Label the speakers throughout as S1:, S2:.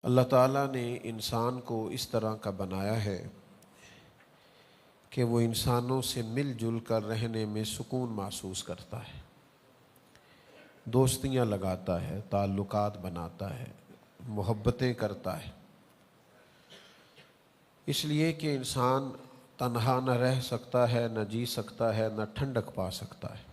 S1: اللہ تعالیٰ نے انسان کو اس طرح کا بنایا ہے کہ وہ انسانوں سے مل جل کر رہنے میں سکون محسوس کرتا ہے، دوستیاں لگاتا ہے، تعلقات بناتا ہے، محبتیں کرتا ہے، اس لیے کہ انسان تنہا نہ رہ سکتا ہے، نہ جی سکتا ہے، نہ ٹھنڈک پا سکتا ہے۔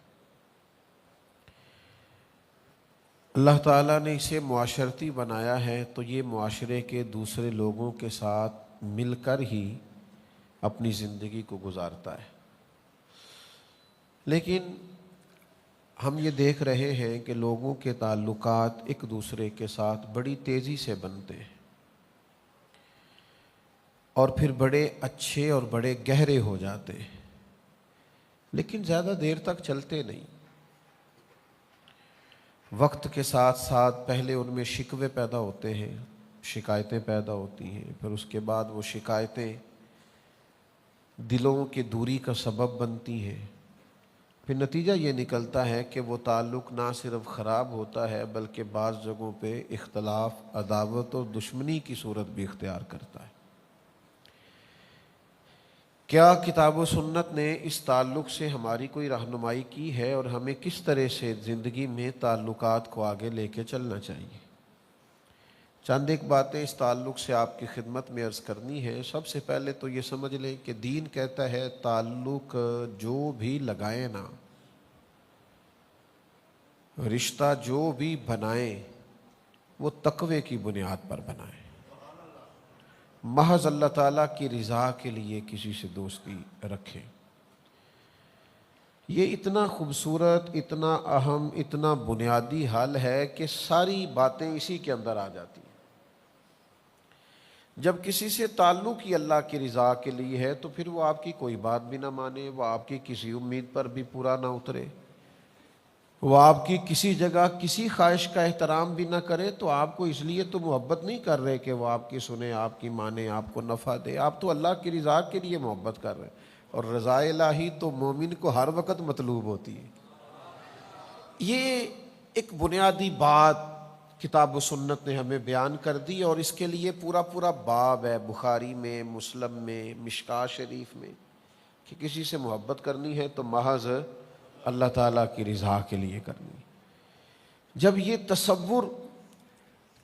S1: اللہ تعالیٰ نے اسے معاشرتی بنایا ہے تو یہ معاشرے کے دوسرے لوگوں کے ساتھ مل کر ہی اپنی زندگی کو گزارتا ہے، لیکن ہم یہ دیکھ رہے ہیں کہ لوگوں کے تعلقات ایک دوسرے کے ساتھ بڑی تیزی سے بنتے ہیں اور پھر بڑے اچھے اور بڑے گہرے ہو جاتے ہیں، لیکن زیادہ دیر تک چلتے نہیں۔ وقت کے ساتھ ساتھ پہلے ان میں شکوے پیدا ہوتے ہیں، شکایتیں پیدا ہوتی ہیں، پھر اس کے بعد وہ شکایتیں دلوں کی دوری کا سبب بنتی ہیں، پھر نتیجہ یہ نکلتا ہے کہ وہ تعلق نہ صرف خراب ہوتا ہے بلکہ بعض جگہوں پہ اختلاف، عداوت اور دشمنی کی صورت بھی اختیار کرتا ہے۔ کیا کتاب و سنت نے اس تعلق سے ہماری کوئی رہنمائی کی ہے اور ہمیں کس طرح سے زندگی میں تعلقات کو آگے لے کے چلنا چاہیے؟ چند ایک باتیں اس تعلق سے آپ کی خدمت میں عرض کرنی ہے۔ سب سے پہلے تو یہ سمجھ لیں کہ دین کہتا ہے تعلق جو بھی لگائیں نا، رشتہ جو بھی بنائیں وہ تقوی کی بنیاد پر بنائیں، محض اللہ تعالیٰ کی رضا کے لیے کسی سے دوستی رکھیں۔ یہ اتنا خوبصورت، اتنا اہم، اتنا بنیادی حل ہے کہ ساری باتیں اسی کے اندر آ جاتی ہیں۔ جب کسی سے تعلق ہی اللہ کی رضا کے لیے ہے تو پھر وہ آپ کی کوئی بات بھی نہ مانے، وہ آپ کی کسی امید پر بھی پورا نہ اترے، وہ آپ کی کسی جگہ کسی خواہش کا احترام بھی نہ کرے، تو آپ کو اس لیے تو محبت نہیں کر رہے کہ وہ آپ کی سنے، آپ کی مانے، آپ کو نفع دے، آپ تو اللہ کی رضا کے لیے محبت کر رہے ہیں، اور رضا الہی تو مومن کو ہر وقت مطلوب ہوتی ہے۔ یہ ایک بنیادی بات کتاب و سنت نے ہمیں بیان کر دی، اور اس کے لیے پورا پورا باب ہے بخاری میں، مسلم میں، مشکاہ شریف میں، کہ کسی سے محبت کرنی ہے تو محض اللہ تعالیٰ کی رضا کے لیے کرنی۔ جب یہ تصور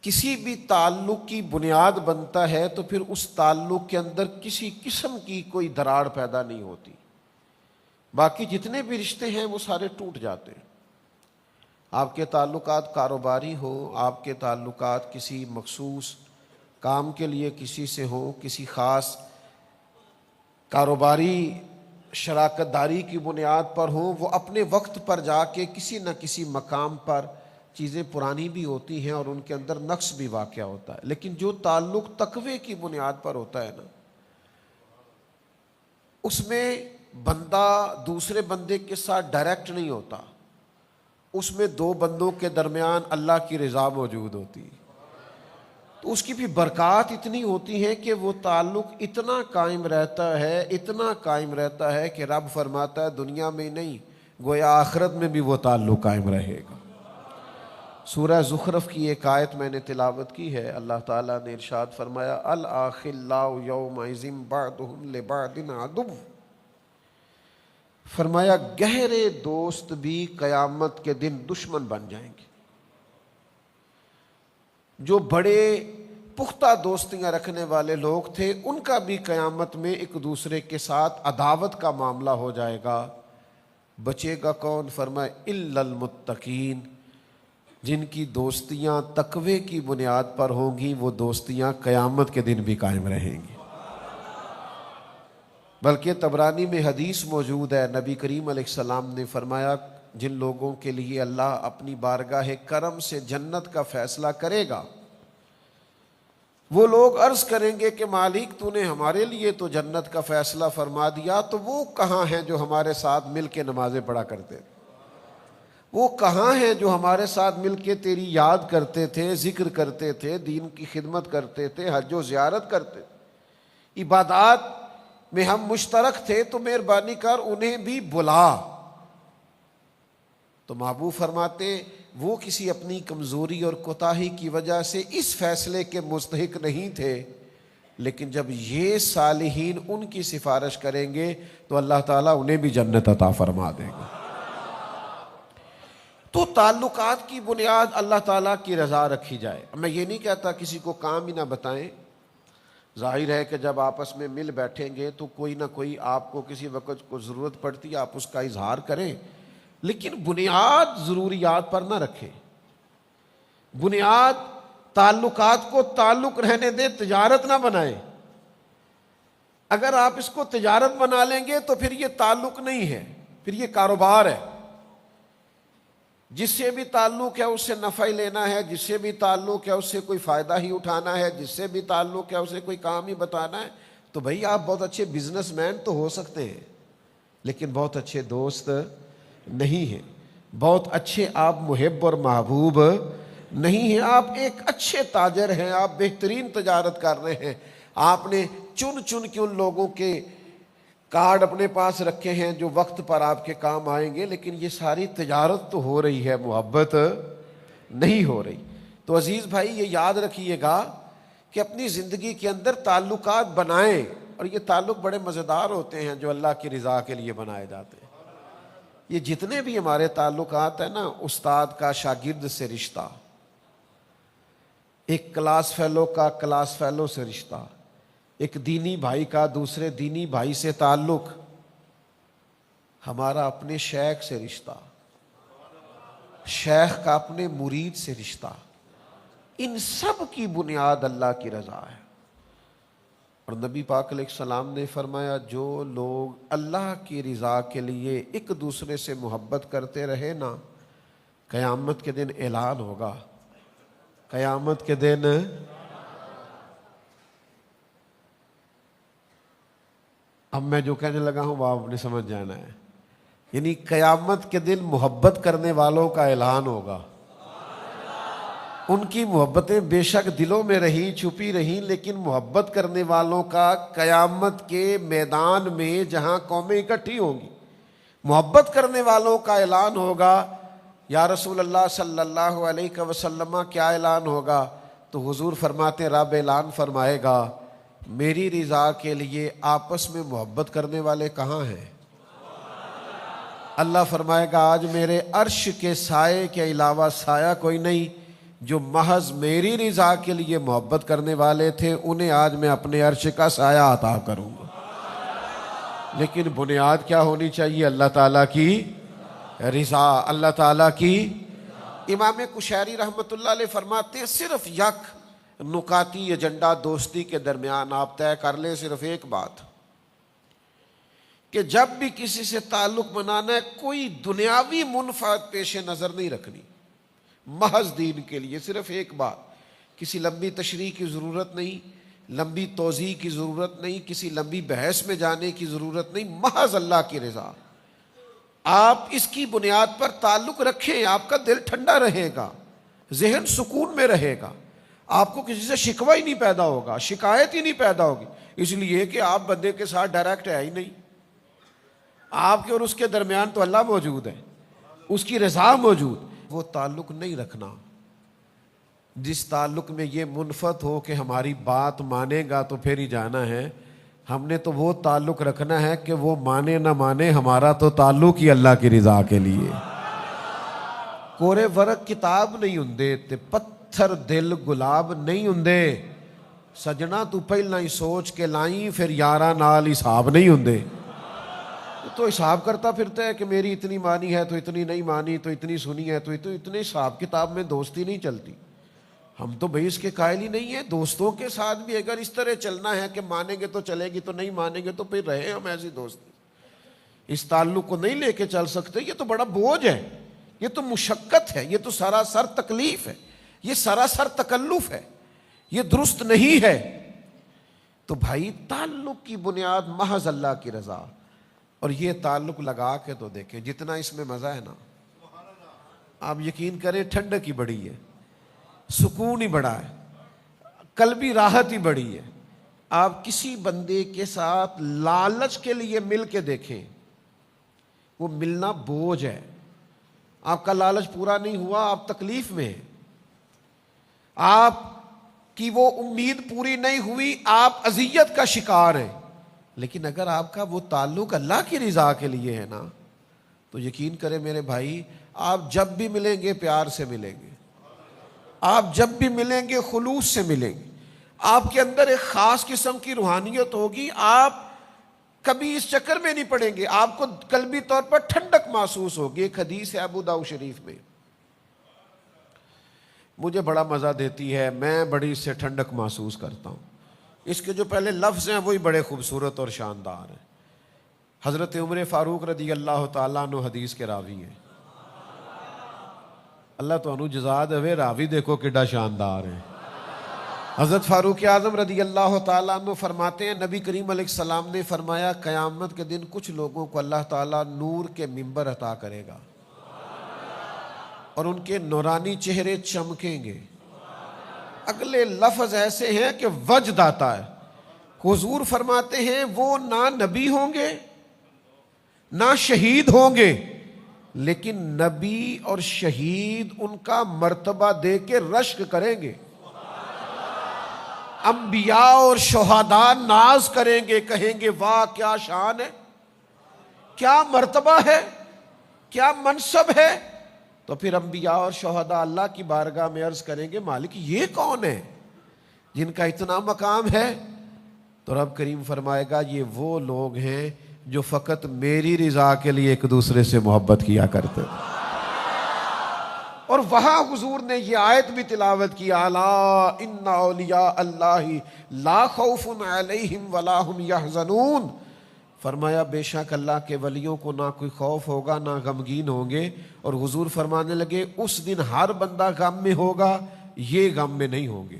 S1: کسی بھی تعلق کی بنیاد بنتا ہے تو پھر اس تعلق کے اندر کسی قسم کی کوئی دراڑ پیدا نہیں ہوتی، باقی جتنے بھی رشتے ہیں وہ سارے ٹوٹ جاتے ہیں۔ آپ کے تعلقات کاروباری ہوں، آپ کے تعلقات کسی مخصوص کام کے لیے کسی سے ہوں، کسی خاص کاروباری شراکت داری کی بنیاد پر ہوں، وہ اپنے وقت پر جا کے کسی نہ کسی مقام پر چیزیں پرانی بھی ہوتی ہیں اور ان کے اندر نقص بھی واقع ہوتا ہے، لیکن جو تعلق تقوی کی بنیاد پر ہوتا ہے نا، اس میں بندہ دوسرے بندے کے ساتھ ڈائریکٹ نہیں ہوتا، اس میں دو بندوں کے درمیان اللہ کی رضا موجود ہوتی ہے، تو اس کی بھی برکات اتنی ہوتی ہے کہ وہ تعلق اتنا قائم رہتا ہے، اتنا قائم رہتا ہے کہ رب فرماتا ہے دنیا میں نہیں گویا آخرت میں بھی وہ تعلق قائم رہے گا۔ سورہ زخرف کی ایک آیت میں نے تلاوت کی ہے، اللہ تعالیٰ نے ارشاد فرمایا الاخلاء یومئذ بعضهم لبعض عدو، فرمایا گہرے دوست بھی قیامت کے دن دشمن بن جائیں گے۔ جو بڑے پختہ دوستیاں رکھنے والے لوگ تھے ان کا بھی قیامت میں ایک دوسرے کے ساتھ عداوت کا معاملہ ہو جائے گا، بچے گا کون؟ فرمایا الا المتقین، جن کی دوستیاں تقوی کی بنیاد پر ہوں گی وہ دوستیاں قیامت کے دن بھی قائم رہیں گی۔ بلکہ طبرانی میں حدیث موجود ہے، نبی کریم علیہ السلام نے فرمایا جن لوگوں کے لیے اللہ اپنی بارگاہ کرم سے جنت کا فیصلہ کرے گا، وہ لوگ عرض کریں گے کہ مالک تو نے ہمارے لیے تو جنت کا فیصلہ فرما دیا، تو وہ کہاں ہیں جو ہمارے ساتھ مل کے نمازیں پڑھا کرتے تھے؟ وہ کہاں ہیں جو ہمارے ساتھ مل کے تیری یاد کرتے تھے، ذکر کرتے تھے، دین کی خدمت کرتے تھے، حج و زیارت کرتے تھے، عبادات میں ہم مشترک تھے، تو مہربانی کر انہیں بھی بلا۔ تو محبوب فرماتے وہ کسی اپنی کمزوری اور کوتاہی کی وجہ سے اس فیصلے کے مستحق نہیں تھے، لیکن جب یہ صالحین ان کی سفارش کریں گے تو اللہ تعالیٰ انہیں بھی جنت عطا فرما دے گا۔ تو تعلقات کی بنیاد اللہ تعالیٰ کی رضا رکھی جائے۔ میں یہ نہیں کہتا کسی کو کام ہی نہ بتائیں، ظاہر ہے کہ جب آپس میں مل بیٹھیں گے تو کوئی نہ کوئی آپ کو کسی وقت کو ضرورت پڑتی ہے، آپ اس کا اظہار کریں، لیکن بنیاد ضروریات پر نہ رکھیں۔ بنیاد تعلقات کو تعلق رہنے دیں، تجارت نہ بنائیں۔ اگر آپ اس کو تجارت بنا لیں گے تو پھر یہ تعلق نہیں ہے، پھر یہ کاروبار ہے۔ جس سے بھی تعلق ہے اس سے نفع ہی لینا ہے، جس سے بھی تعلق ہے اس سے کوئی فائدہ ہی اٹھانا ہے، جس سے بھی تعلق ہے اسے کوئی کام ہی بتانا ہے، تو بھئی آپ بہت اچھے بزنس مین تو ہو سکتے ہیں لیکن بہت اچھے دوست نہیں ہیں، بہت اچھے آپ محب اور محبوب نہیں ہیں۔ آپ ایک اچھے تاجر ہیں، آپ بہترین تجارت کر رہے ہیں، آپ نے چن چن کے ان لوگوں کے کارڈ اپنے پاس رکھے ہیں جو وقت پر آپ کے کام آئیں گے، لیکن یہ ساری تجارت تو ہو رہی ہے، محبت نہیں ہو رہی۔ تو عزیز بھائی یہ یاد رکھیے گا کہ اپنی زندگی کے اندر تعلقات بنائیں، اور یہ تعلق بڑے مزیدار ہوتے ہیں جو اللہ کی رضا کے لیے بنائے جاتے ہیں۔ یہ جتنے بھی ہمارے تعلقات ہیں نا، استاد کا شاگرد سے رشتہ، ایک کلاس فیلو کا کلاس فیلو سے رشتہ، ایک دینی بھائی کا دوسرے دینی بھائی سے تعلق، ہمارا اپنے شیخ سے رشتہ، شیخ کا اپنے مرید سے رشتہ، ان سب کی بنیاد اللہ کی رضا ہے۔ اور نبی پاک علیہ السلام نے فرمایا جو لوگ اللہ کی رضا کے لیے ایک دوسرے سے محبت کرتے رہے نا، قیامت کے دن اعلان ہوگا، قیامت کے دن اب میں جو کہنے لگا ہوں وہ آپ نے سمجھ جانا ہے، یعنی قیامت کے دن محبت کرنے والوں کا اعلان ہوگا۔ ان کی محبتیں بے شک دلوں میں رہی چھپی رہی، لیکن محبت کرنے والوں کا قیامت کے میدان میں جہاں قومیں اکٹھی ہوں گی، محبت کرنے والوں کا اعلان ہوگا۔ یا رسول اللہ صلی اللہ علیہ وسلم کیا اعلان ہوگا؟ تو حضور فرماتے رب اعلان فرمائے گا میری رضا کے لیے آپس میں محبت کرنے والے کہاں ہیں؟ اللہ فرمائے گا آج میرے عرش کے سائے کے علاوہ سایہ کوئی نہیں، جو محض میری رضا کے لیے محبت کرنے والے تھے انہیں آج میں اپنے عرش کا سایہ عطا کروں گا۔ لیکن بنیاد کیا ہونی چاہیے؟ اللہ تعالیٰ کی رضا، اللہ تعالیٰ کی۔ امام کشیری رحمۃ اللہ علیہ فرماتے ہیں صرف یک نکاتی ایجنڈا دوستی کے درمیان آپ طے کر لیں، صرف ایک بات کہ جب بھی کسی سے تعلق بنانا ہے کوئی دنیاوی منفعت پیش نظر نہیں رکھنی، محض دین کے لیے صرف ایک بات، کسی لمبی تشریح کی ضرورت نہیں، لمبی توضیح کی ضرورت نہیں، کسی لمبی بحث میں جانے کی ضرورت نہیں، محض اللہ کی رضا۔ آپ اس کی بنیاد پر تعلق رکھیں، آپ کا دل ٹھنڈا رہے گا، ذہن سکون میں رہے گا، آپ کو کسی سے شکوہ ہی نہیں پیدا ہوگا، شکایت ہی نہیں پیدا ہوگی، اس لیے کہ آپ بندے کے ساتھ ڈائریکٹ ہے ہی نہیں، آپ کے اور اس کے درمیان تو اللہ موجود ہے، اس کی رضا موجود۔ وہ تعلق نہیں رکھنا جس تعلق میں یہ منفعت ہو کہ ہماری بات مانے گا تو پھر ہی جانا ہے، ہم نے تو وہ تعلق رکھنا ہے کہ وہ مانے نہ مانے، ہمارا تو تعلق ہی اللہ کی رضا کے لیے۔ کورے ورق کتاب نہیں ہوندے تے پتھر دل گلاب نہیں ہوندے، سجنا تو پہلا ہی سوچ کے لائیں پھر یاراں نال حساب نہیں ہوندے۔ تو حساب کرتا پھرتا ہے کہ میری اتنی مانی ہے تو اتنی نہیں مانی، تو اتنی سنی ہے تو اتنے حساب کتاب میں دوستی نہیں چلتی۔ ہم تو بھئی اس کے قائل ہی نہیں ہیں، دوستوں کے ساتھ بھی اگر اس طرح چلنا ہے کہ مانیں گے تو چلے گی، تو نہیں مانیں گے تو پھر رہے ہم ایسی دوستی، اس تعلق کو نہیں لے کے چل سکتے۔ یہ تو بڑا بوجھ ہے، یہ تو مشقت ہے، یہ تو سراسر تکلیف ہے، یہ سراسر تکلف ہے، یہ درست نہیں ہے۔ تو بھائی تعلق کی بنیاد محض اللہ کی رضا، اور یہ تعلق لگا کے تو دیکھیں جتنا اس میں مزہ ہے نا، آپ یقین کریں ٹھنڈک ہی بڑی ہے، سکون ہی بڑا ہے، قلبی راحت ہی بڑی ہے۔ آپ کسی بندے کے ساتھ لالچ کے لیے مل کے دیکھیں، وہ ملنا بوجھ ہے، آپ کا لالچ پورا نہیں ہوا، آپ تکلیف میں ہیں، آپ کی وہ امید پوری نہیں ہوئی، آپ اذیت کا شکار ہیں۔ لیکن اگر آپ کا وہ تعلق اللہ کی رضا کے لیے ہے نا، تو یقین کریں میرے بھائی، آپ جب بھی ملیں گے پیار سے ملیں گے، آپ جب بھی ملیں گے خلوص سے ملیں گے، آپ کے اندر ایک خاص قسم کی روحانیت ہوگی، آپ کبھی اس چکر میں نہیں پڑیں گے، آپ کو قلبی طور پر ٹھنڈک محسوس ہوگی۔ ایک حدیث ہے ابو داؤد شریف میں، مجھے بڑا مزہ دیتی ہے، میں بڑی اس سے ٹھنڈک محسوس کرتا ہوں۔ اس کے جو پہلے لفظ ہیں وہی بڑے خوبصورت اور شاندار ہیں۔ حضرت عمر فاروق رضی اللہ تعالیٰ عنہ حدیث کے راوی ہیں۔ اللہ تو انو جزا دے، راوی دیکھو کڈا شاندار ہے۔ حضرت فاروق اعظم رضی اللہ تعالیٰ عنہ فرماتے ہیں، نبی کریم علیہ السلام نے فرمایا قیامت کے دن کچھ لوگوں کو اللہ تعالیٰ نور کے منبر عطا کرے گا اور ان کے نورانی چہرے چمکیں گے۔ اگلے لفظ ایسے ہیں کہ وجد آتا ہے۔ حضور فرماتے ہیں وہ نہ نبی ہوں گے نہ شہید ہوں گے، لیکن نبی اور شہید ان کا مرتبہ دے کے رشک کریں گے۔ انبیاء اور شہداء ناز کریں گے، کہیں گے واہ کیا شان ہے، کیا مرتبہ ہے، کیا منصب ہے۔ تو پھر انبیاء اور شہداء اللہ کی بارگاہ میں عرض کریں گے مالک یہ کون ہے جن کا اتنا مقام ہے؟ تو رب کریم فرمائے گا یہ وہ لوگ ہیں جو فقط میری رضا کے لیے ایک دوسرے سے محبت کیا کرتے۔ اور وہاں حضور نے یہ آیت بھی تلاوت کی، الا ان اولیاء اللہ لا خوف علیہم ولا هم یحزنون۔ فرمایا بے شک اللہ کے ولیوں کو نہ کوئی خوف ہوگا نہ غمگین ہوں گے۔ اور حضور فرمانے لگے اس دن ہر بندہ غم میں ہوگا، یہ غم میں نہیں ہوں گے۔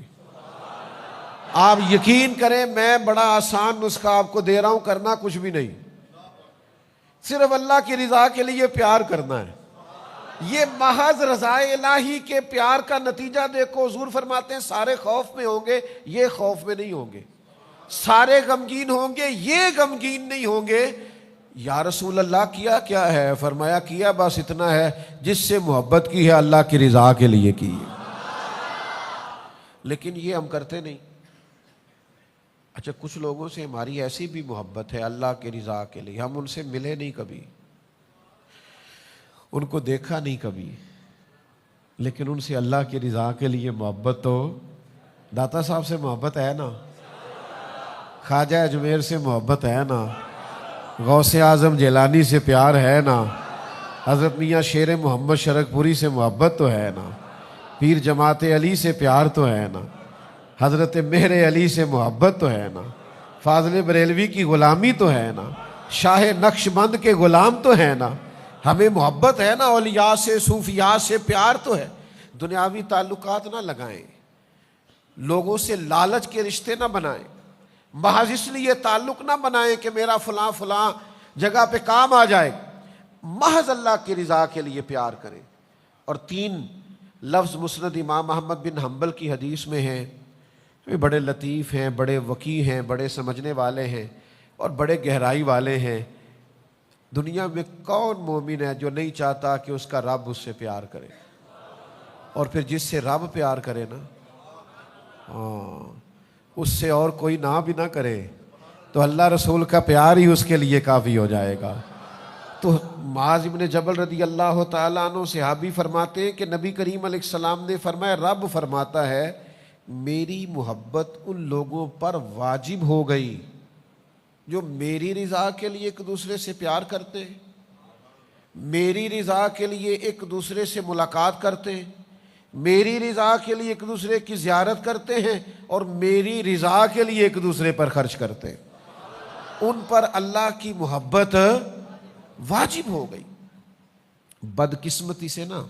S1: آپ یقین کریں میں بڑا آسان نسخہ آپ کو دے رہا ہوں، کرنا کچھ بھی نہیں، صرف اللہ کی رضا کے لیے پیار کرنا ہے۔ یہ محض رضا الہی کے پیار کا نتیجہ دیکھو۔ حضور فرماتے ہیں سارے خوف میں ہوں گے، یہ خوف میں نہیں ہوں گے، سارے غمگین ہوں گے، یہ غمگین نہیں ہوں گے۔ یا رسول اللہ کیا کیا ہے؟ فرمایا کیا بس اتنا ہے جس سے محبت کی ہے اللہ کی رضا کے لیے کی ہے۔ لیکن یہ ہم کرتے نہیں۔ اچھا کچھ لوگوں سے ہماری ایسی بھی محبت ہے اللہ کی رضا کے لیے، ہم ان سے ملے نہیں کبھی، ان کو دیکھا نہیں کبھی، لیکن ان سے اللہ کی رضا کے لیے محبت تو داتا صاحب سے محبت ہے نا، خواجہ اجمیر سے محبت ہے نا، غوث اعظم جیلانی سے پیار ہے نا، حضرت میاں شیر محمد شرک پوری سے محبت تو ہے نا، پیر جماعت علی سے پیار تو ہے نا، حضرت مہر علی سے محبت تو ہے نا، فاضل بریلوی کی غلامی تو ہے نا، شاہ نقش بند کے غلام تو ہے نا، ہمیں محبت ہے نا، اولیاء سے صوفیاء سے پیار تو ہے۔ دنیاوی تعلقات نہ لگائیں، لوگوں سے لالچ کے رشتے نہ بنائیں، محض اس لیے تعلق نہ بنائیں کہ میرا فلاں فلاں جگہ پہ کام آ جائے، محض اللہ کی رضا کے لیے پیار کریں۔ اور 3 لفظ مسند امام احمد بن حنبل کی حدیث میں ہیں، بڑے لطیف ہیں، بڑے وقی ہیں، بڑے سمجھنے والے ہیں اور بڑے گہرائی والے ہیں۔ دنیا میں کون مومن ہے جو نہیں چاہتا کہ اس کا رب اس سے پیار کرے؟ اور پھر جس سے رب پیار کرے نا، اس سے اور کوئی نہ بھی نہ کرے تو اللہ رسول کا پیار ہی اس کے لیے کافی ہو جائے گا۔ تو معاذ بن جبل رضی اللہ تعالیٰ عنہ صحابی فرماتے ہیں کہ نبی کریم علیہ السلام نے فرمایا رب فرماتا ہے میری محبت ان لوگوں پر واجب ہو گئی جو میری رضا کے لیے ایک دوسرے سے پیار کرتے ہیں، میری رضا کے لیے ایک دوسرے سے ملاقات کرتے ہیں، میری رضا کے لیے ایک دوسرے کی زیارت کرتے ہیں اور میری رضا کے لیے ایک دوسرے پر خرچ کرتے ہیں۔ ان پر اللہ کی محبت واجب ہو گئی۔ بدقسمتی سے نا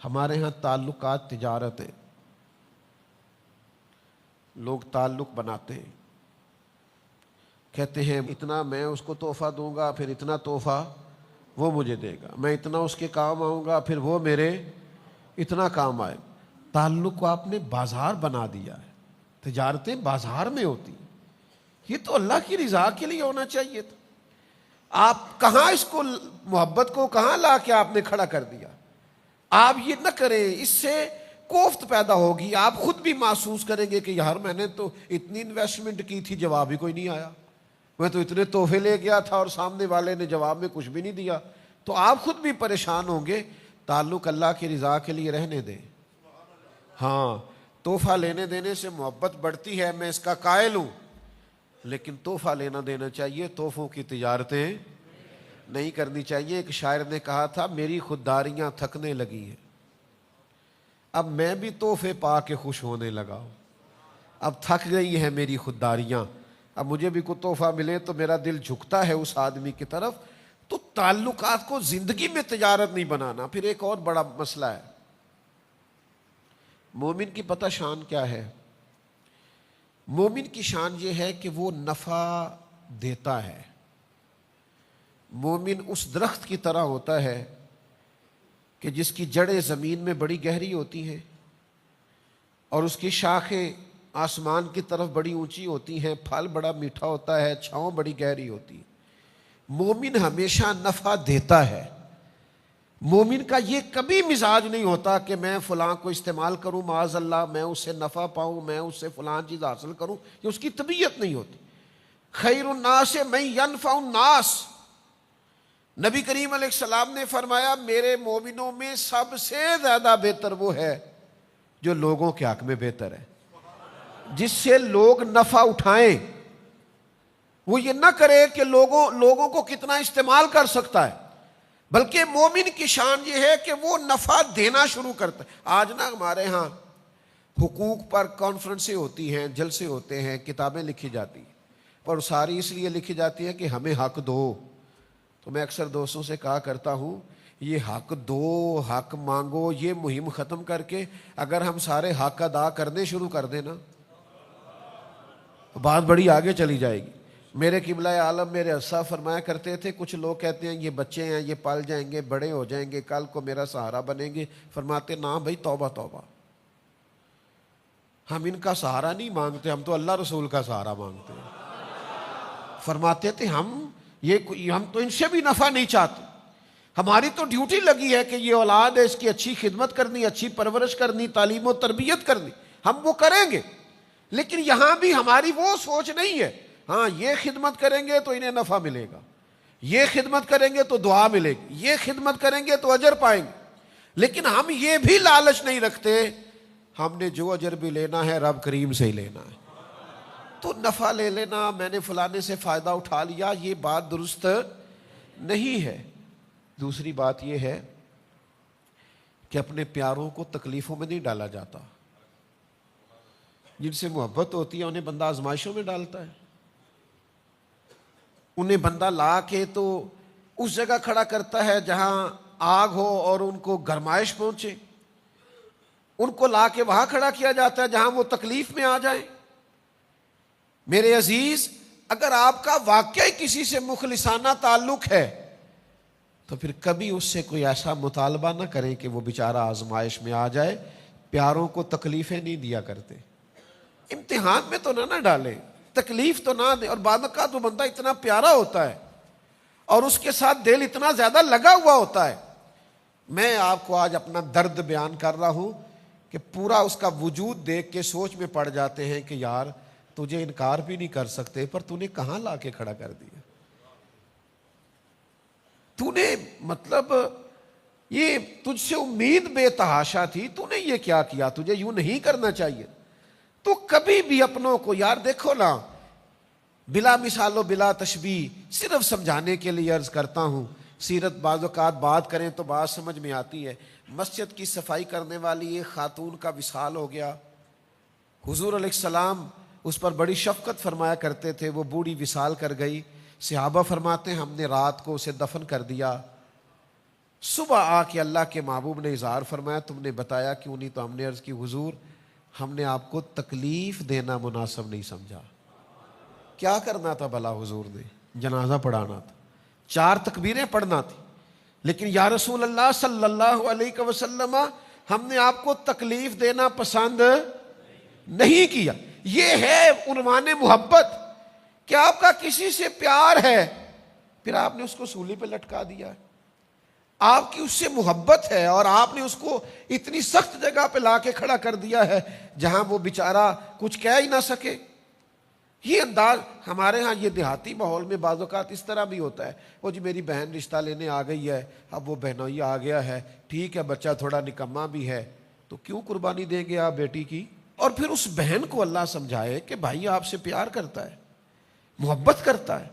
S1: ہمارے ہاں تعلقات تجارت ہے، لوگ تعلق بناتے ہیں، کہتے ہیں اتنا میں اس کو تحفہ دوں گا پھر اتنا تحفہ وہ مجھے دے گا، میں اتنا اس کے کام آؤں گا پھر وہ میرے اتنا کام آئے۔ تعلق کو آپ نے بازار بنا دیا ہے، تجارتیں بازار میں ہوتی ہیں، یہ تو اللہ کی رضا کے لیے ہونا چاہیے تھا۔ آپ کہاں اس کو محبت کو کہاں لا کے آپ نے کھڑا کر دیا؟ آپ یہ نہ کریں، اس سے کوفت پیدا ہوگی، آپ خود بھی محسوس کریں گے کہ یار میں نے تو اتنی انویسٹمنٹ کی تھی، جواب ہی کوئی نہیں آیا، میں تو اتنے تحفے لے گیا تھا اور سامنے والے نے جواب میں کچھ بھی نہیں دیا، تو آپ خود بھی پریشان ہوں گے۔ تعلق اللہ کی رضا کے لیے رہنے دیں۔ ہاں، تحفہ لینے دینے سے محبت بڑھتی ہے، میں اس کا قائل ہوں، لیکن تحفہ لینا دینا چاہیے، تحفوں کی تجارتیں نہیں کرنی چاہیے۔ ایک شاعر نے کہا تھا میری خودداریاں تھکنے لگی ہیں، اب میں بھی تحفے پا کے خوش ہونے لگا ہوں، اب تھک گئی ہیں میری خودداریاں، اب مجھے بھی کوئی تحفہ ملے تو میرا دل جھکتا ہے اس آدمی کی طرف۔ تو تعلقات کو زندگی میں تجارت نہیں بنانا۔ پھر ایک اور بڑا مسئلہ ہے، مومن کی پتہ شان کیا ہے؟ مومن کی شان یہ ہے کہ وہ نفع دیتا ہے۔ مومن اس درخت کی طرح ہوتا ہے کہ جس کی جڑیں زمین میں بڑی گہری ہوتی ہیں اور اس کی شاخیں آسمان کی طرف بڑی اونچی ہوتی ہیں، پھل بڑا میٹھا ہوتا ہے، چھاؤں بڑی گہری ہوتی ہے۔ مومن ہمیشہ نفع دیتا ہے۔ مومن کا یہ کبھی مزاج نہیں ہوتا کہ میں فلاں کو استعمال کروں، معاذ اللہ میں اس سے نفع پاؤں، میں اس سے فلاں چیز حاصل کروں، یہ اس کی طبیعت نہیں ہوتی۔ خیر الناس من ینفع الناس، نبی کریم علیہ السلام نے فرمایا میرے مومنوں میں سب سے زیادہ بہتر وہ ہے جو لوگوں کے حق میں بہتر ہے، جس سے لوگ نفع اٹھائیں۔ وہ یہ نہ کرے کہ لوگوں کو کتنا استعمال کر سکتا ہے، بلکہ مومن کی شان یہ ہے کہ وہ نفع دینا شروع کرتا ہے۔ آج نا ہمارے ہاں حقوق پر کانفرنسیں ہوتی ہیں، جلسے ہوتے ہیں، کتابیں لکھی جاتی ہیں، پر ساری اس لیے لکھی جاتی ہے کہ ہمیں حق دو۔ تو میں اکثر دوستوں سے کہا کرتا ہوں یہ حق دو، حق مانگو، یہ مہم ختم کر کے اگر ہم سارے حق ادا کرنے شروع کر دیں نا تو بات بڑی آگے چلی جائے گی۔ میرے قبلہ عالم میرے اسا فرمایا کرتے تھے کچھ لوگ کہتے ہیں یہ بچے ہیں، یہ پل جائیں گے، بڑے ہو جائیں گے، کل کو میرا سہارا بنیں گے۔ فرماتے نا بھائی، توبہ توبہ، ہم ان کا سہارا نہیں مانگتے، ہم تو اللہ رسول کا سہارا مانگتے ہیں۔ فرماتے تھے ہم تو ان سے بھی نفع نہیں چاہتے، ہماری تو ڈیوٹی لگی ہے کہ یہ اولاد ہے، اس کی اچھی خدمت کرنی، اچھی پرورش کرنی، تعلیم و تربیت کرنی، ہم وہ کریں گے، لیکن یہاں بھی ہماری وہ سوچ نہیں ہے ہاں یہ خدمت کریں گے تو انہیں نفع ملے گا، یہ خدمت کریں گے تو دعا ملے گی، یہ خدمت کریں گے تو اجر پائیں گے، لیکن ہم یہ بھی لالچ نہیں رکھتے ہم نے جو اجر بھی لینا ہے رب کریم سے ہی لینا ہے۔ تو نفع لے لینا، میں نے فلانے سے فائدہ اٹھا لیا، یہ بات درست نہیں ہے۔ دوسری بات یہ ہے کہ اپنے پیاروں کو تکلیفوں میں نہیں ڈالا جاتا۔ جن سے محبت ہوتی ہے انہیں بندہ آزمائشوں میں ڈالتا ہے، انہیں بندہ لا کے تو اس جگہ کھڑا کرتا ہے جہاں آگ ہو اور ان کو گرمائش پہنچے، ان کو لا کے وہاں کھڑا کیا جاتا ہے جہاں وہ تکلیف میں آ جائیں۔ میرے عزیز، اگر آپ کا واقعی کسی سے مخلصانہ تعلق ہے تو پھر کبھی اس سے کوئی ایسا مطالبہ نہ کریں کہ وہ بیچارہ آزمائش میں آ جائے۔ پیاروں کو تکلیفیں نہیں دیا کرتے، امتحان میں تو نہ ڈالیں، تکلیف تو نہ دیں۔ اور بعد کا تو بندہ اتنا پیارا ہوتا ہے اور اس کے ساتھ دل اتنا زیادہ لگا ہوا ہوتا ہے۔ میں آپ کو آج اپنا درد بیان کر رہا ہوں کہ پورا اس کا وجود دیکھ کے سوچ میں پڑ جاتے ہیں کہ یار تجھے انکار بھی نہیں کر سکتے، پر تو نے کہاں لا کے کھڑا کر دیا، تو نے مطلب یہ تجھ سے امید بے تحاشا تھی، تو نے یہ کیا کیا، تجھے یوں نہیں کرنا چاہیے۔ تو کبھی بھی اپنوں کو، یار دیکھو نا، بلا مثال و بلا تشبیہ، صرف سمجھانے کے لیے عرض کرتا ہوں، سیرت بعض اوقات بات کریں تو بات سمجھ میں آتی ہے۔ مسجد کی صفائی کرنے والی ایک خاتون کا وصال ہو گیا، حضور علیہ السلام اس پر بڑی شفقت فرمایا کرتے تھے، وہ بوڑھی وصال کر گئی، صحابہ فرماتے ہیں ہم نے رات کو اسے دفن کر دیا، صبح آ کے اللہ کے محبوب نے اظہار فرمایا تم نے بتایا کیوں نہیں؟ تو ہم نے عرض کی حضور ہم نے آپ کو تکلیف دینا مناسب نہیں سمجھا۔ کیا کرنا تھا بھلا حضور نے؟ جنازہ پڑھانا تھا، 4 تکبیریں پڑھنا تھی، لیکن یا رسول اللہ صلی اللہ علیہ وسلم ہم نے آپ کو تکلیف دینا پسند نہیں کیا۔ یہ ہے عنوان محبت کہ آپ کا کسی سے پیار ہے پھر آپ نے اس کو سولی پہ لٹکا دیا ہے. آپ کی اس سے محبت ہے اور آپ نے اس کو اتنی سخت جگہ پہ لا کے کھڑا کر دیا ہے جہاں وہ بیچارہ کچھ کہہ ہی نہ سکے. یہ انداز ہمارے ہاں یہ دیہاتی ماحول میں بعض اوقات اس طرح بھی ہوتا ہے. وہ جی میری بہن رشتہ لینے آ گئی ہے, اب وہ بہنوئی آ گیا ہے, ٹھیک ہے بچہ تھوڑا نکما بھی ہے, تو کیوں قربانی دیں گے آپ بیٹی کی؟ اور پھر اس بہن کو اللہ سمجھائے کہ بھائی آپ سے پیار کرتا ہے, محبت کرتا ہے,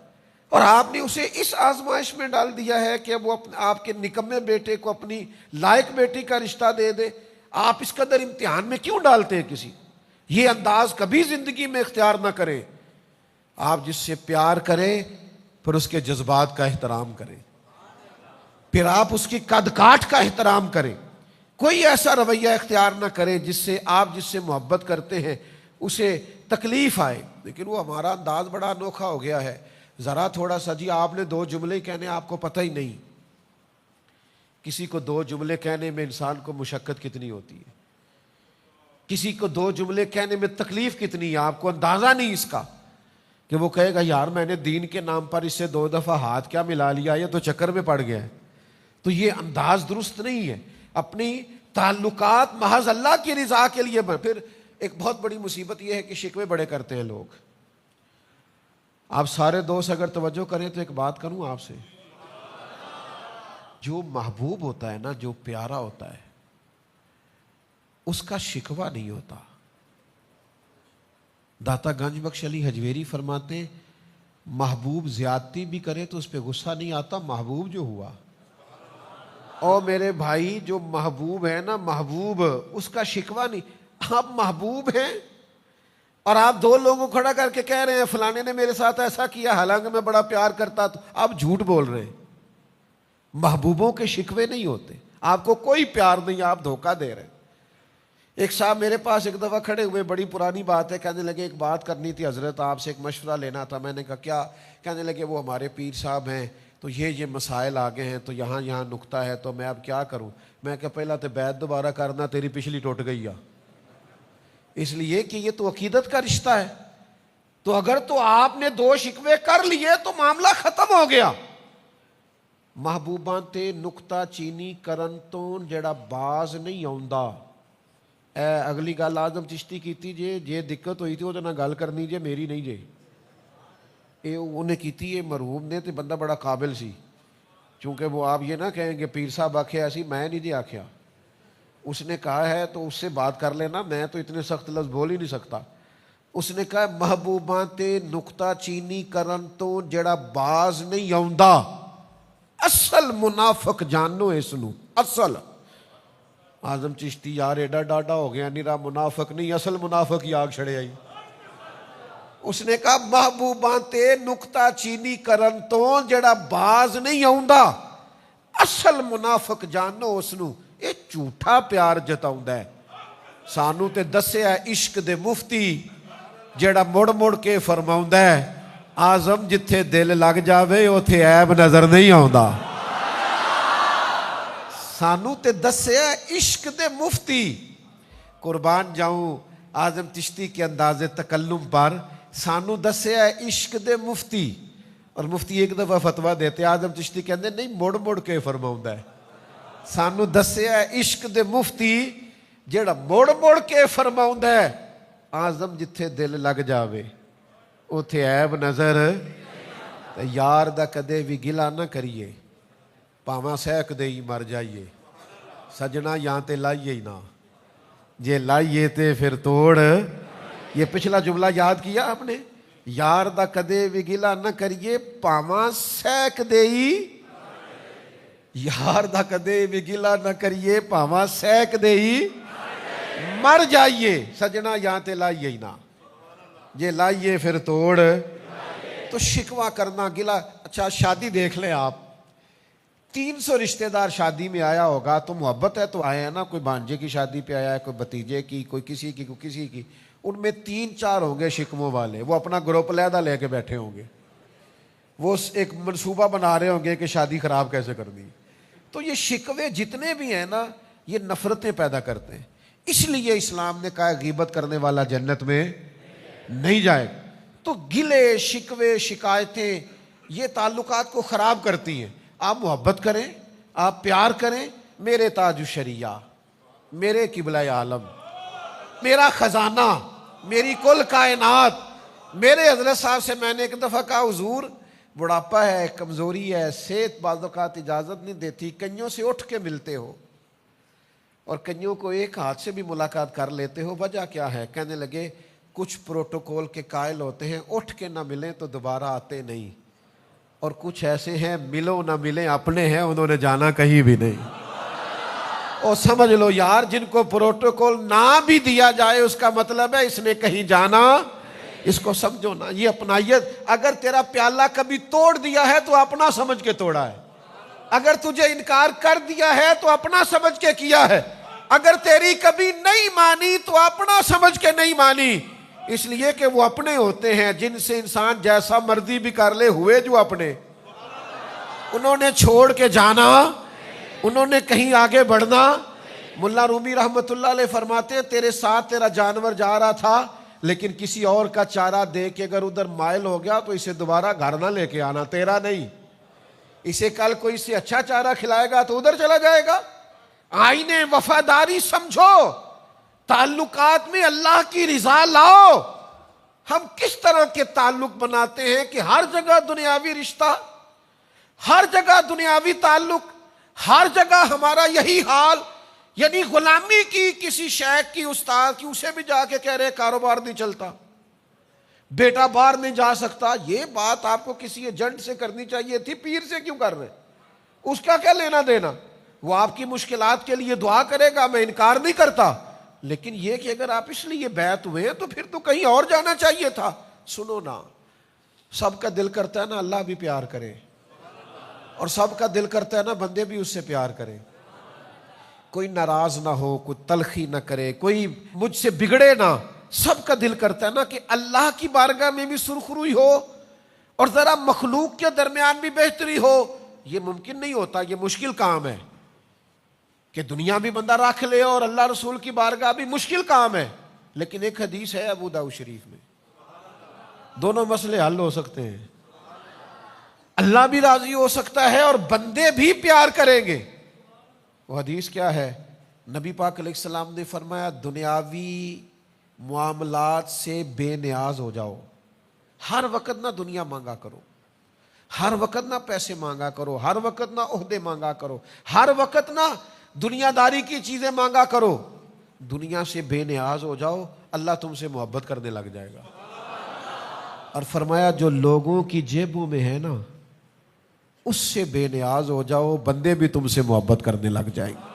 S1: اور آپ نے اسے اس آزمائش میں ڈال دیا ہے کہ وہ آپ کے نکمے بیٹے کو اپنی لائق بیٹی کا رشتہ دے دے. آپ اس قدر امتحان میں کیوں ڈالتے ہیں کسی؟ یہ انداز کبھی زندگی میں اختیار نہ کریں. آپ جس سے پیار کریں پھر اس کے جذبات کا احترام کریں, پھر آپ اس کی قد کاٹ کا احترام کریں. کوئی ایسا رویہ اختیار نہ کریں جس سے آپ جس سے محبت کرتے ہیں اسے تکلیف آئے. لیکن وہ ہمارا انداز بڑا انوکھا ہو گیا ہے, ذرا تھوڑا سا جی آپ نے 2 جملے کہنے, آپ کو پتہ ہی نہیں. کسی کو 2 جملے کہنے میں انسان کو مشقت کتنی ہوتی ہے, کسی کو 2 جملے کہنے میں تکلیف کتنی ہے, آپ کو اندازہ نہیں اس کا کہ وہ کہے گا یار میں نے دین کے نام پر اس سے 2 دفعہ ہاتھ کیا ملا لیا, یہ تو چکر میں پڑ گیا ہے. تو یہ انداز درست نہیں ہے. اپنی تعلقات محض اللہ کی رضا کے لیے پھر ایک بہت بڑی مصیبت یہ ہے کہ شکوے بڑے کرتے ہیں لوگ. آپ سارے دوست اگر توجہ کریں تو ایک بات کروں آپ سے, جو محبوب ہوتا ہے نا, جو پیارا ہوتا ہے, اس کا شکوہ نہیں ہوتا. داتا گنج بخش علی حجویری فرماتے ہیں محبوب زیادتی بھی کرے تو اس پہ غصہ نہیں آتا, محبوب جو ہوا. اور میرے بھائی جو محبوب ہے نا, محبوب, اس کا شکوہ نہیں. آپ محبوب ہیں اور آپ 2 لوگوں کو کھڑا کر کے کہہ رہے ہیں فلانے نے میرے ساتھ ایسا کیا حالانکہ میں بڑا پیار کرتا, تو آپ جھوٹ بول رہے ہیں. محبوبوں کے شکوے نہیں ہوتے, آپ کو کوئی پیار نہیں, آپ دھوکہ دے رہے ہیں. ایک صاحب میرے پاس ایک دفعہ کھڑے ہوئے, بڑی پرانی بات ہے, کہنے لگے ایک بات کرنی تھی حضرت, آپ سے ایک مشورہ لینا تھا. میں نے کہا کیا؟ کہنے لگے وہ ہمارے پیر صاحب ہیں تو یہ مسائل آگے ہیں, تو یہاں نکتہ ہے, تو میں اب کیا کروں؟ میں کہا پہلا تو بیعت دوبارہ کرنا, تیری پچھلی ٹوٹ گئی ہے. اس لیے کہ یہ تو عقیدت کا رشتہ ہے, تو اگر تو آپ نے 2 شکوے کر لیے تو معاملہ ختم ہو گیا. محبوباں تے نکتہ چینی کرن تو جڑا باز نہیں آوندا. اگلی گل آزم چشتی کیتی جے دقت ہوئی تھی وہ نہ گل کرنی جے, میری نہیں جے. یہ انہیں کیتی ہے مرحوم نے, تو بندہ بڑا قابل سی, چونکہ وہ آپ یہ نہ کہیں گے پیر صاحب آکھیا ایسی, میں نہیں جی آکھیا, اس نے کہا ہے تو اس سے بات کر لینا, میں تو اتنے سخت لفظ بول ہی نہیں سکتا. اس نے کہا محبوباں تے نکتہ چینی کرن تو جڑا باز نہیں آوندا, اصل منافق جانو اس نو, اصل. آزم چشتی یار ایڈا ڈاڈا ہو گیا, نیرا منافق نہیں, اصل منافق ہی آگ چھڑے آئی. اس نے کہا محبوباں تے نکتہ چینی کرن تو جڑا باز نہیں آوندا, اصل منافق جانو اس نو. یہ جھوٹا پیار جتاوندا ہے. سانو تے دسیا عشق دے مفتی جڑا مڑ مڑ کے فرماوندا ہے آزم جتھے دل لگ جاوے اوتھے عیب نظر نہیں آوندا. سانو تے دسیا عشق دے مفتی. قربان جاؤں آزم چشتی کے انداز تکلم پر, سانو دسیا عشق دے مفتی. اور مفتی ایک دفعہ فتویٰ دیتے, آزم چشتی کہندے نہیں مڑ مڑ کے فرماوندا ہے. سانو دسیا عشق دے مفتی جڑا مڑ مڑ کے فرماوندا ہے آزم جتھے دل لگ جاوے اوتھے عیب نظر. یار دا کدے بھی گلا نہ کریے, پاواں سہک دے ہی مر جائیے. سجنا یہاں تے لائیے ہی نہ, جے لائیے تے پھر توڑ. یہ پچھلا جملہ یاد کیا آپ نے, یار دا کدے بھی گلا نہ کریے پاواں سہک دے ہی, یار دا کدے بھی گلا نہ کریے پاواں سہک دے ہی مر جائیے. سجنا یہاں تے لائیے ہی نہ, جے لائیے پھر توڑ. تو شکوہ کرنا, گلا. اچھا شادی دیکھ لیں آپ, 300 رشتہ دار شادی میں آیا ہوگا, تو محبت ہے تو آئے ہیں نا, کوئی بھانجے کی شادی پہ آیا ہے, کوئی بھتیجے کی, کوئی کسی کی, کوئی کسی کی. ان میں 3-4 ہوں گے شکموں والے, وہ اپنا گروپ علیحدہ لے کے بیٹھے ہوں گے, وہ ایک منصوبہ بنا رہے ہوں گے کہ شادی خراب کیسے کرنی. تو یہ شکوے جتنے بھی ہیں نا یہ نفرتیں پیدا کرتے ہیں. اس لیے اسلام نے کہا غیبت کرنے والا جنت میں نہیں جائے. تو گلے شکوے شکایتیں یہ تعلقات کو خراب کرتی ہیں. آپ محبت کریں، آپ پیار کریں. میرے تاج الشریعہ، میرے قبلہ عالم، میرا خزانہ، میری کل کائنات. میرے حضرت صاحب سے میں نے ایک دفعہ کہا حضور بڑھاپا ہے، کمزوری ہے، صحت بعض اوقات اجازت نہیں دیتی، کئیوں سے اٹھ کے ملتے ہو اور کئیوں کو ایک ہاتھ سے بھی ملاقات کر لیتے ہو، وجہ کیا ہے؟ کہنے لگے کچھ پروٹوکول کے قائل ہوتے ہیں، اٹھ کے نہ ملیں تو دوبارہ آتے نہیں، اور کچھ ایسے ہیں ملو نہ ملیں اپنے ہیں، انہوں نے جانا کہیں بھی نہیں. اور سمجھ لو یار، جن کو پروٹوکول نہ بھی دیا جائے اس کا مطلب ہے اس نے کہیں جانا. اس کو سمجھو نا، یہ اپنائیت. اگر تیرا پیالہ کبھی توڑ دیا ہے تو اپنا سمجھ کے توڑا ہے، اگر تجھے انکار کر دیا ہے تو اپنا سمجھ کے کیا ہے، اگر تیری کبھی نہیں مانی تو اپنا سمجھ کے نہیں مانی. اس لیے کہ وہ اپنے ہوتے ہیں جن سے انسان جیسا مرضی بھی کر لے، ہوئے جو اپنے. انہوں نے چھوڑ کے جانا، انہوں نے کہیں آگے بڑھنا. ملا رومی رحمت اللہ علیہ فرماتے ہیں تیرے ساتھ تیرا جانور جا رہا تھا لیکن کسی اور کا چارہ دے کے اگر ادھر مائل ہو گیا تو اسے دوبارہ گھر نہ لے کے آنا، تیرا نہیں. اسے کل کوئی سے اچھا چارہ کھلائے گا تو ادھر چلا جائے گا. آئین وفاداری سمجھو، تعلقات میں اللہ کی رضا لاؤ. ہم کس طرح کے تعلق بناتے ہیں کہ ہر جگہ دنیاوی رشتہ، ہر جگہ دنیاوی تعلق، ہر جگہ ہمارا یہی حال. یعنی غلامی کی کسی شیخ کی، استاد کی، اسے بھی جا کے کہہ رہے کاروبار نہیں چلتا، بیٹا باہر نہیں جا سکتا. یہ بات آپ کو کسی ایجنٹ سے کرنی چاہیے تھی، پیر سے کیوں کر رہے؟ اس کا کیا لینا دینا؟ وہ آپ کی مشکلات کے لیے دعا کرے گا، میں انکار نہیں کرتا، لیکن یہ کہ اگر آپ اس لیے بیعت ہوئے تو پھر تو کہیں اور جانا چاہیے تھا. سنو نا، سب کا دل کرتا ہے نا اللہ بھی پیار کرے، اور سب کا دل کرتا ہے نا بندے بھی اس سے پیار کریں. کوئی ناراض نہ ہو، کوئی تلخی نہ کرے، کوئی مجھ سے بگڑے نہ. سب کا دل کرتا ہے نا کہ اللہ کی بارگاہ میں بھی سرخروئی ہو اور ذرا مخلوق کے درمیان بھی بہتری ہو. یہ ممکن نہیں ہوتا، یہ مشکل کام ہے کہ دنیا بھی بندہ رکھ لے اور اللہ رسول کی بارگاہ بھی مشکل کام ہے. لیکن ایک حدیث ہے ابو داؤد شریف میں، دونوں مسئلے حل ہو سکتے ہیں. اللہ بھی راضی ہو سکتا ہے اور بندے بھی پیار کریں گے. وہ حدیث کیا ہے؟ نبی پاک علیہ السلام نے فرمایا دنیاوی معاملات سے بے نیاز ہو جاؤ. ہر وقت نہ دنیا مانگا کرو، ہر وقت نہ پیسے مانگا کرو، ہر وقت نہ عہدے مانگا کرو، ہر وقت نہ دنیا داری کی چیزیں مانگا کرو. دنیا سے بے نیاز ہو جاؤ، اللہ تم سے محبت کرنے لگ جائے گا. اور فرمایا جو لوگوں کی جیبوں میں ہے نا اس سے بے نیاز ہو جاؤ، بندے بھی تم سے محبت کرنے لگ جائیں گے.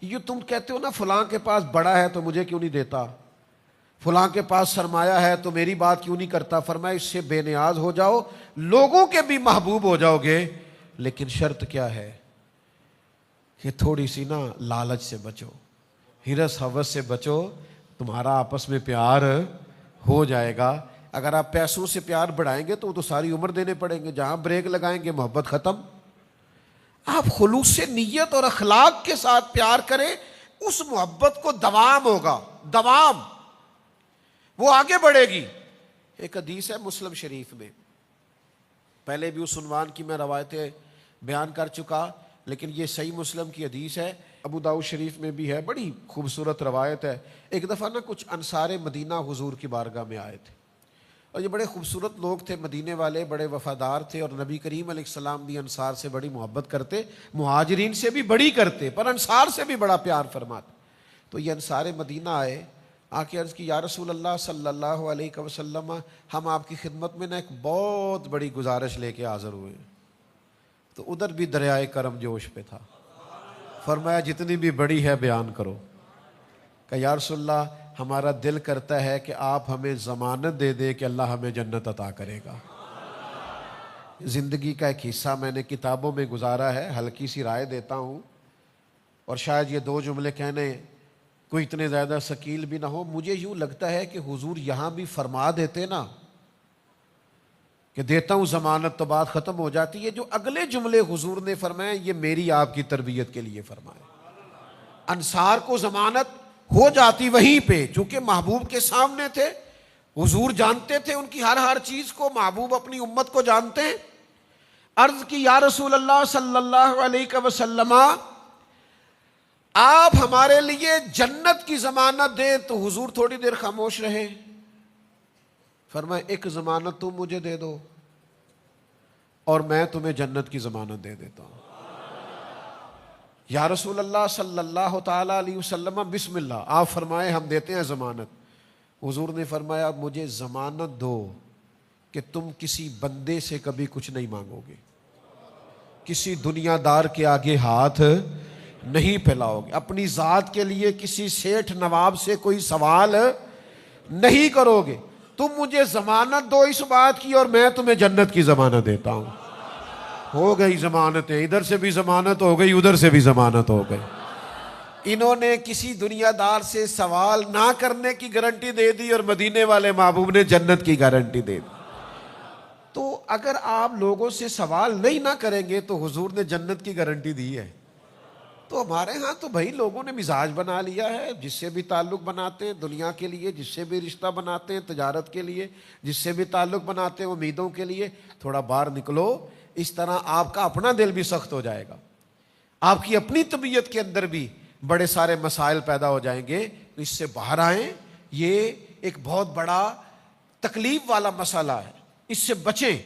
S1: یہ تم کہتے ہو نا فلاں کے پاس بڑا ہے تو مجھے کیوں نہیں دیتا، فلاں کے پاس سرمایہ ہے تو میری بات کیوں نہیں کرتا. فرمایا اس سے بے نیاز ہو جاؤ، لوگوں کے بھی محبوب ہو جاؤ گے. لیکن شرط کیا ہے کہ تھوڑی سی نا لالچ سے بچو، ہرس ہوس سے بچو، تمہارا آپس میں پیار ہو جائے گا. اگر آپ پیسوں سے پیار بڑھائیں گے تو ساری عمر دینے پڑیں گے، جہاں بریک لگائیں گے محبت ختم. آپ خلوص سے نیت اور اخلاق کے ساتھ پیار کریں، اس محبت کو دوام ہوگا، دوام، وہ آگے بڑھے گی. ایک حدیث ہے مسلم شریف میں، پہلے بھی اس عنوان کی میں روایتیں بیان کر چکا، لیکن یہ صحیح مسلم کی حدیث ہے، ابو داؤد شریف میں بھی ہے، بڑی خوبصورت روایت ہے. ایک دفعہ نا کچھ انصار مدینہ حضور کی بارگاہ میں آئے تھے، اور یہ بڑے خوبصورت لوگ تھے، مدینے والے، بڑے وفادار تھے، اور نبی کریم علیہ السلام بھی انصار سے بڑی محبت کرتے، مہاجرین سے بھی بڑی کرتے، پر انصار سے بھی بڑا پیار فرماتے. تو یہ انصار مدینہ آئے، آ کے عرض کی یا رسول اللہ صلی اللہ علیہ وسلم، ہم آپ کی خدمت میں نا ایک بہت بڑی گزارش لے کے حاضر ہوئے. تو ادھر بھی دریائے کرم جوش پہ تھا. فرمایا جتنی بھی بڑی ہے بیان کرو. کہ یا رسول اللہ ہمارا دل کرتا ہے کہ آپ ہمیں ضمانت دے دے کہ اللہ ہمیں جنت عطا کرے گا. زندگی کا ایک حصہ میں نے کتابوں میں گزارا ہے، ہلکی سی رائے دیتا ہوں، اور شاید یہ دو جملے کہنے کوئی اتنے زیادہ ثقیل بھی نہ ہو. مجھے یوں لگتا ہے کہ حضور یہاں بھی فرما دیتے نا کہ دیتا ہوں ضمانت تو بات ختم ہو جاتی ہے. جو اگلے جملے حضور نے فرمائے یہ میری آپ کی تربیت کے لیے فرمائے. انصار کو ضمانت ہو جاتی وہیں پہ، چونکہ محبوب کے سامنے تھے، حضور جانتے تھے ان کی ہر چیز کو، محبوب اپنی امت کو جانتے ہیں۔ عرض کی یا رسول اللہ صلی اللہ علیہ وسلم آپ ہمارے لیے جنت کی ضمانت دیں، تو حضور تھوڑی دیر خاموش رہے، فرمایا ایک ضمانت تم مجھے دے دو اور میں تمہیں جنت کی ضمانت دے دیتا ہوں۔ یا رسول اللہ صلی اللہ تعالی علیہ وسلم بسم اللہ، آپ فرمائے ہم دیتے ہیں ضمانت۔ حضور نے فرمایا مجھے ضمانت دو کہ تم کسی بندے سے کبھی کچھ نہیں مانگو گے، کسی دنیا دار کے آگے ہاتھ نہیں پھیلاؤ گے، اپنی ذات کے لیے کسی سیٹھ نواب سے کوئی سوال نہیں کرو گے، تم مجھے ضمانت دو اس بات کی اور میں تمہیں جنت کی ضمانت دیتا ہوں۔ ہو گئی ضمانتیں، ادھر سے بھی ضمانت ہو گئی، ادھر سے بھی ضمانت ہو گئی۔ انہوں نے کسی دنیا دار سے سوال نہ کرنے کی گارنٹی دے دی اور مدینے والے محبوب نے جنت کی گارنٹی دے دی۔ تو اگر آپ لوگوں سے سوال نہیں نہ کریں گے تو حضور نے جنت کی گارنٹی دی ہے۔ تو ہمارے ہاں تو بھائی لوگوں نے مزاج بنا لیا ہے، جس سے بھی تعلق بناتے ہیں دنیا کے لیے، جس سے بھی رشتہ بناتے ہیں تجارت کے لیے، جس سے بھی تعلق بناتے ہیں امیدوں کے لیے، تھوڑا باہر نکلو، اس طرح آپ کا اپنا دل بھی سخت ہو جائے گا، آپ کی اپنی طبیعت کے اندر بھی بڑے سارے مسائل پیدا ہو جائیں گے۔ اس سے باہر آئیں، یہ ایک بہت بڑا تکلیف والا مسئلہ ہے، اس سے بچیں۔